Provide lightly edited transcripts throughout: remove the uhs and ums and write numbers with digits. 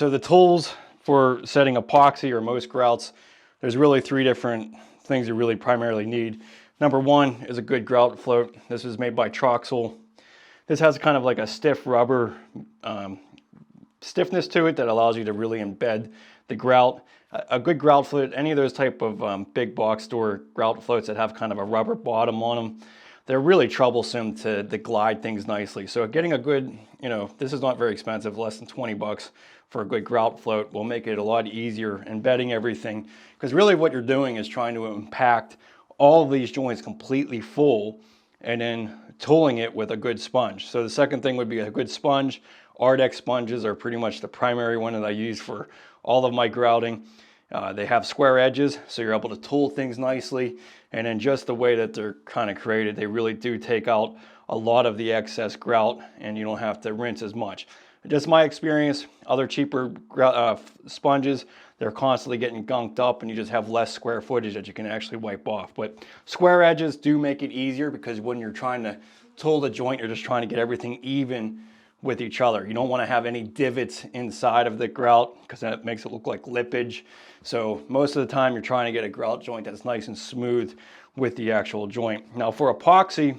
so the tools for setting epoxy or most grouts, there's really 3 different things you really primarily need. Number 1 is a good grout float. This is made by Troxel. This has kind of like a stiff rubber stiffness to it that allows you to really embed the grout. A good grout float, any of those type of big box store grout floats that have kind of a rubber bottom on them, they're really troublesome to glide things nicely. So getting a good, this is not very expensive, less than 20 bucks for a good grout float will make it a lot easier embedding everything. Because really what you're doing is trying to impact all of these joints completely full and then tooling it with a good sponge. So the second thing would be a good sponge. Ardex sponges are pretty much the primary one that I use for all of my grouting. They have square edges, so you're able to tool things nicely. And then just the way that they're kind of created, they really do take out a lot of the excess grout and you don't have to rinse as much. Just my experience, other cheaper sponges, they're constantly getting gunked up and you just have less square footage that you can actually wipe off. But square edges do make it easier because when you're trying to tool the joint, you're just trying to get everything even with each other. You don't want to have any divots inside of the grout because that makes it look like lippage. So most of the time you're trying to get a grout joint that's nice and smooth with the actual joint. Now for epoxy,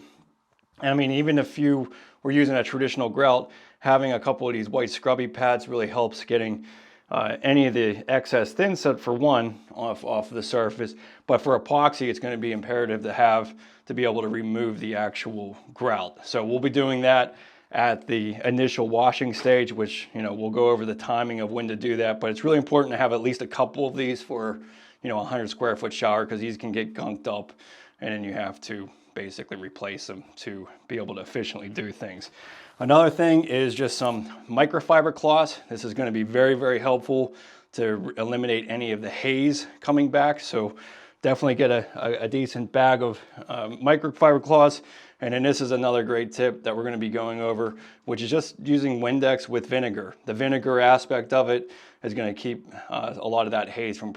I mean, even if you were using a traditional grout, having a couple of these white scrubby pads really helps getting any of the excess thin set for one off the surface. But for epoxy, it's going to be imperative to be able to remove the actual grout. So we'll be doing that at the initial washing stage, which, we'll go over the timing of when to do that. But it's really important to have at least a couple of these for, a 100 square foot shower, because these can get gunked up and then you have to basically replace them to be able to efficiently do things. Another thing is just some microfiber cloths. This is going to be very, very helpful to eliminate any of the haze coming back. So definitely get a decent bag of microfiber cloths. And then this is another great tip that we're going to be going over, which is just using Windex with vinegar. The vinegar aspect of it is going to keep a lot of that haze from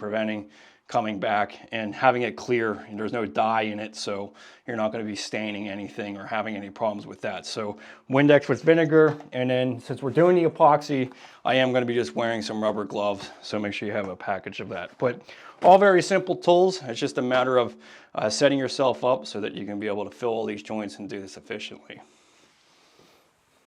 coming back and having it clear. And there's no dye in it, so you're not going to be staining anything or having any problems with that. So Windex with vinegar, and then since we're doing the epoxy, I am going to be just wearing some rubber gloves, so make sure you have a package of that. But all very simple tools. It's just a matter of setting yourself up so that you can be able to fill all these joints and do this efficiently.